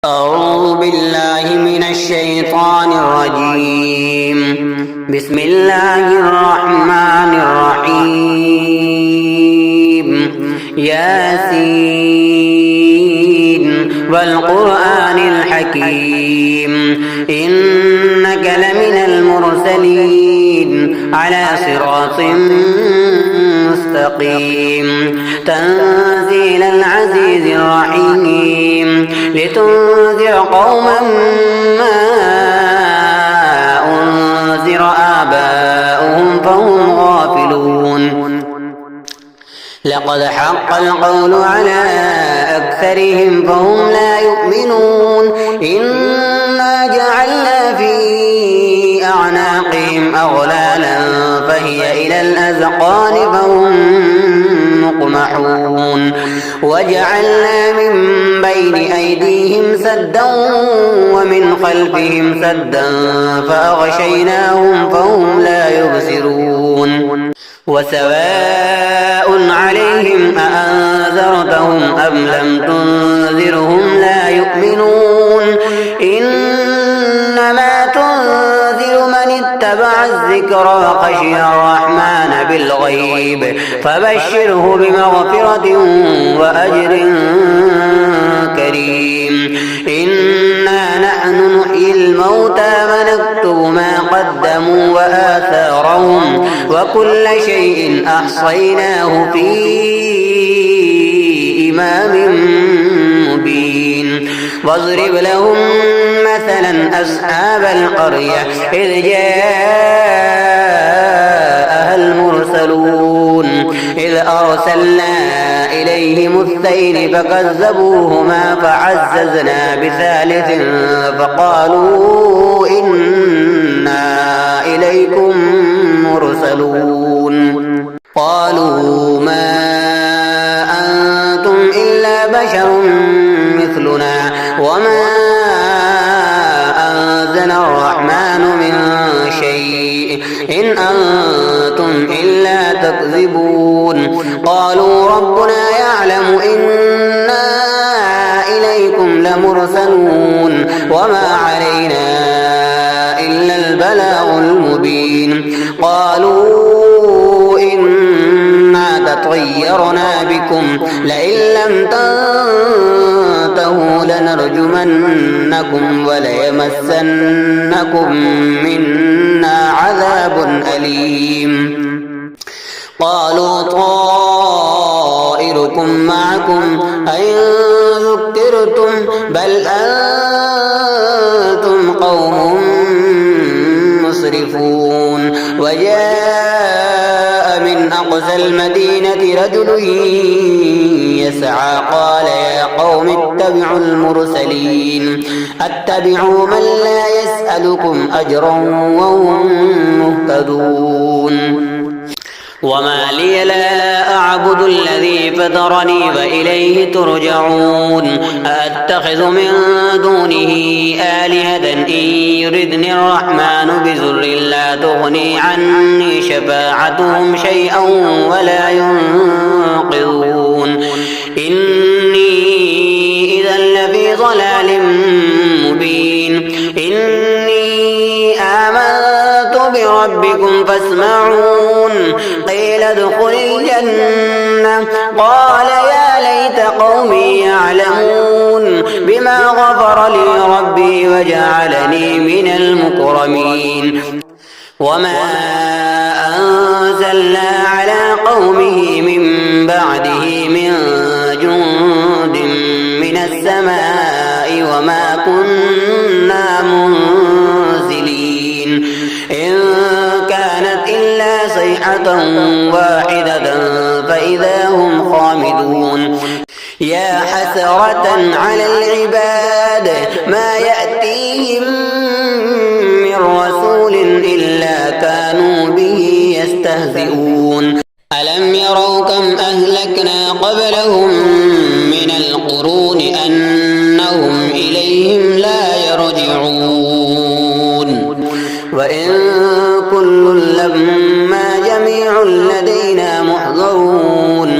أعوذ بالله من الشيطان الرجيم. بسم الله الرحمن الرحيم. ياسين والقرآن الحكيم إنك لمن المرسلين على صراط مستقيم تنزيل العزيز الرحيم لتنذر قوما ما أنذر آباؤهم فهم غافلون. لقد حق القول على أكثرهم فهم لا يؤمنون. إنا جعلنا في أعناقهم أغلالا فهي إلى الأذقان فهم مقمحون. وجعلنا من بين أيديهم سدا ومن خلفهم سدا فأغشيناهم فهم لا يبصرون. وسواء عليهم أأنذرتهم أم لم تنذرهم لا يؤمنون. إنما تنذر من اتبع الذكر وخشي الرحمن بالغيب فبشره بمغفرة وأجر كريم. إنا نحن نحيي الموتى ونكتب ما قدموا وآثارهم وكل شيء أحصيناه في إمام مبين. واضرب لهم مثلا أصحاب القرية إذ جاءها المرسلون إذ أرسلنا إليهم اثنين فكذبوهما فعززنا بثالث فقالوا إنا إليكم مرسلون. قالوا ما أنتم إلا بشر مثلنا وما أنزل الرحمن من شيء إن أنتم إلا تكذبون. قالوا ربنا يعلم إنا إليكم لمرسلون وما علينا إلا البلاغ المبين. قالوا إنا تطيرنا بكم لئن لم تنتهوا لنرجمنكم وليمسنكم منا عذاب أليم. قالوا طائركم معكم أئن ذكرتم بل أنتم قوم مسرفون. وجاء من أقصى المدينة رجل يسعى قال يا قوم اتبعوا المرسلين اتبعوا من لا يسألكم أجرا وهم مهتدون. وما لي لا أعبد الذي فطرني وإليه ترجعون. أتخذ من دونه آلهة إن يردني الرحمن بضر لا تغني عني شفاعتهم شيئا ولا ينقذون. إني إذا لفي ضلال مبين. إني آمنت بربكم فاسمعون. قيل ادخل الجنة قال يا ليت قومي يعلمون بما غفر لي ربي وجعلني من المكرمين. وما أنزلنا على قومه من بعده من جند من السماء وما كنا منزلين. إن كانت إلا صيحة واحدة فإذا هم خامدون. يا حسرة على العباد ما يأتيهم من رسول إلا كانوا به يستهزئون. ألم يروا كم أهلكنا قبلهم من القرون أنهم إليهم لا يرجعون. وإن كل لما جميع لدينا محضرون.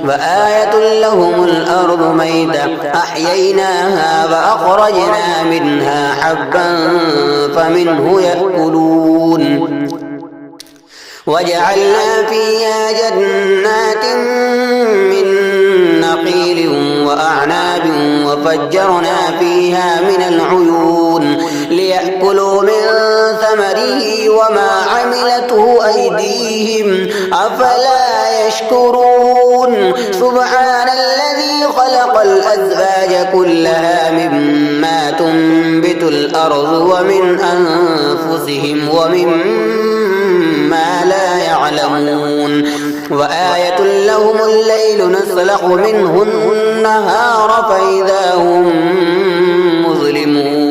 وآية لهم الأرض ميتة أحييناها فأخرجنا منها حبا فمنه يأكلون وجعلنا فيها جنات من نخيل وأعناب وفجرنا فيها من العيون ليأكلوا من ثمره وما عملته أيديهم أفلا يشكرون سبحان الذي خلق الأزواج كلها مما تنبت الأرض ومن أنفسهم ومما لا يعلمون وآية لهم الليل نسلخ منه النهار فإذا هم مظلمون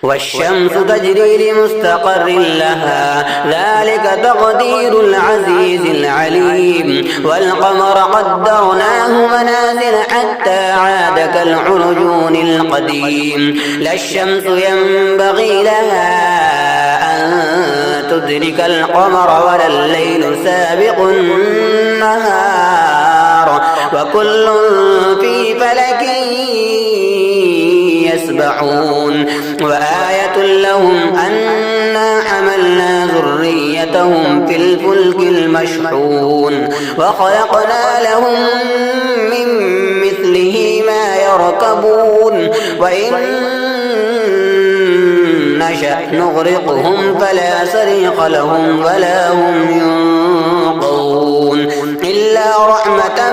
والشمس تجري لمستقر لها ذلك تقدير العزيز العليم والقمر قدرناه منازل حتى عاد كالعرجون القديم لا الشمس ينبغي لها أن تدرك القمر ولا الليل سابق النهار وكل في فلك يسبحون وآية لهم أنا حملنا ذريتهم في الفلك المشحون وخلقنا لهم من مثله ما يركبون وإن نشأ نغرقهم فلا صريخ لهم ولا هم ينقذون إلا رحمة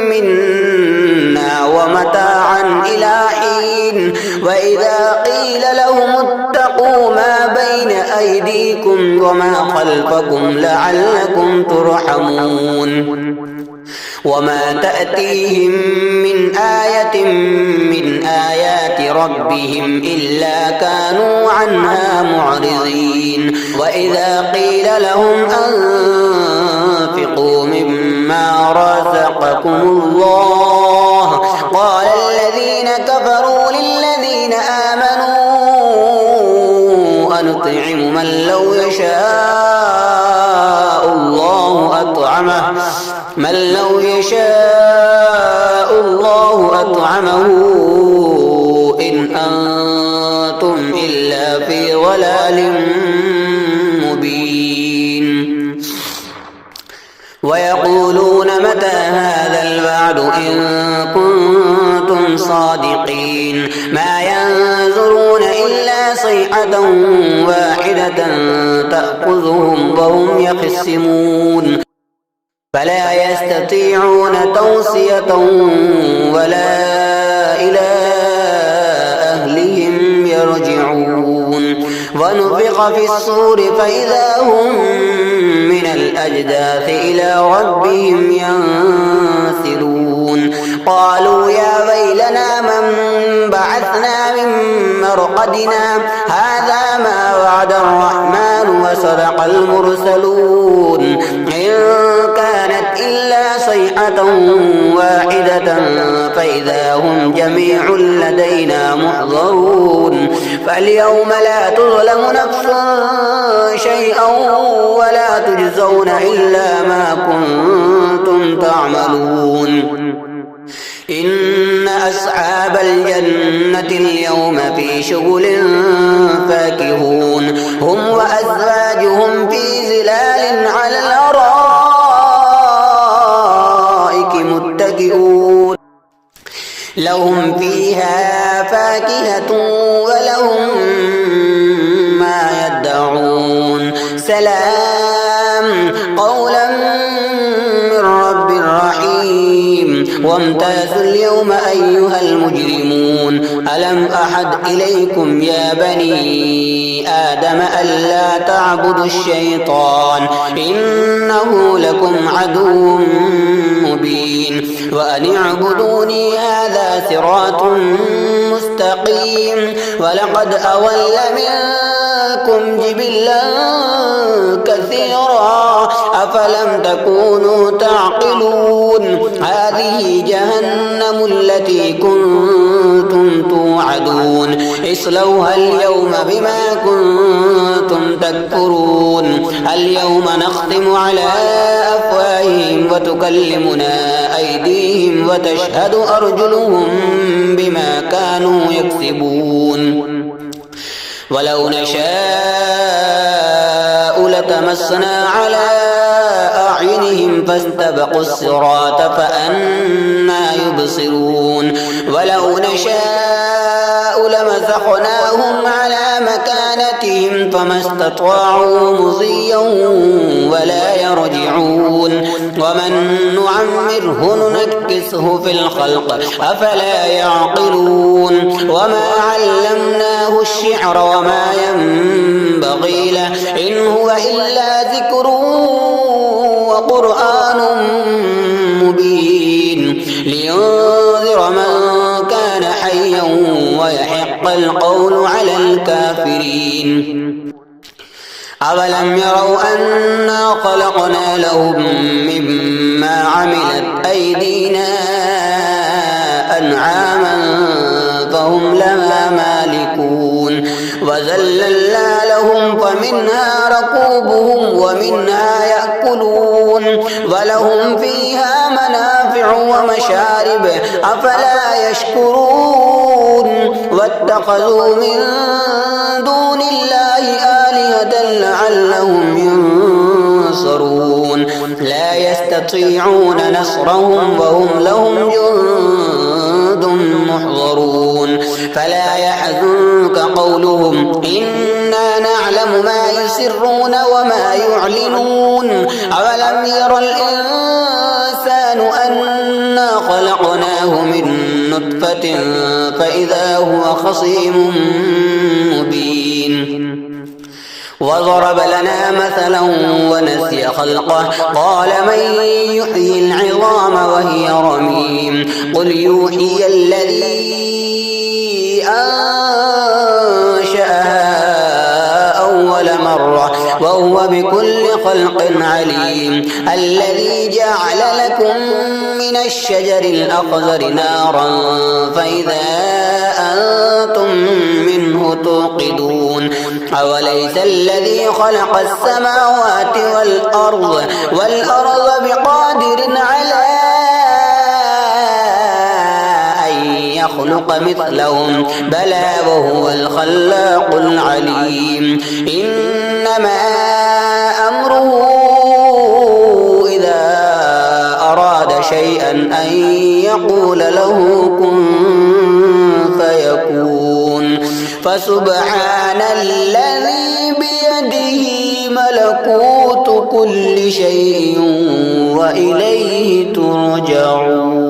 منا ومتاعا إلى حين وإذا قيل لهم اتقوا ما بين أيديكم وما خلفكم لعلكم ترحمون وما تأتيهم من آية من آيات ربهم إلا كانوا عنها معرضين وإذا قيل لهم أنفقوا مما رزقكم الله قال الذين كفروا للذين آمنوا أنطعم من لو يشاء الله أطعمه إن أنتم إلا في ضلال مبين ويقولون متى هذا الوعد إن كنتم صادقين ما ينظرون إلا صيحة واحدة تأخذهم وهم يخصمون فلا يستطيعون توصية ولا إلى أهلهم يرجعون ونفخ في الصور فإذا هم من الأجداث إلى ربهم ينسلون قالوا يا ويلنا من بعثنا من مرقدنا هذا ما وعد الرحمن وصدق المرسلون إن كانت إلا صيحة واحدة فإذا هم جميع لدينا محضرون فاليوم لا تظلم نفس شيئا ولا تجزون إلا ما كنتم تعملون إن أصحاب الجنة اليوم في شغل فاكهون هم وأزواجهم في ظلال على الأرائك متكئون لهم فيها فاكهة ولهم ما يدعون سلام قولا من رب رحيم وامتازوا اليوم أيها المجرمون ألم أحد إليكم يا بني آدم ألا تعبدوا الشيطان إنه لكم عدو مبين وأن اعبدوني هذا صراط مستقيم ولقد أضل منكم جبلا كثيرا أفلم تكونوا تعقلون هذه جهنم التي كنتم أنتم توعدون اصلوها اليوم بما كنتم تكفرون اليوم نختم على أفواههم وتكلمنا أيديهم وتشهد أرجلهم بما كانوا يكسبون ولو نشاء لتمسنا على أعينهم فاستبقوا الصراط فأنى يبصرون ولو نشاء لمسخناهم على مكانتهم فما استطاعوا مضيا ولا يرجعون ومن نعمره ننكسه في الخلق أفلا يعقلون وما علمناه الشعر وما ينبغي له إن هو إلا ذكر وقرآن مبين لينذر من كان حيا ويحق القول على الكافرين أولم يروا أنا خلقنا لهم مما عملت أيدينا أنعاما فهم لها مالكون وذللنا لهم فمنها ركوبهم ومنها يأكلون ولهم فيها منافع ومشارب أفلا يشكرون واتخذوا من دون الله آلهة لعلهم ينصرون لا يستطيعون نصرهم وهم لهم جند محضرون فلا يحزنك قولهم إنا نعلم ما يسرون وما يعلنون أولم ير الإنسان أنا خلقناه من نطفة فإذا هو خصيم مبين وضرب لنا مثلا ونسي خلقه قال من يحيي العظام وهي رميم قل يوحي الذي أنشأها أول مرة وهو بكل خلق عليم الذي جعل لكم من الشجر الأخضر نارا فإذا أنتم منه توقدون أوليس الذي خلق السماوات والأرض بقادر على أن يخلق مثلهم بلى وهو الخلاق العليم إنما أمره إذا أراد شيئا أن يقول له كن فيكون فسبحان الذي بيده ملكوت كل شيء وإليه ترجعون.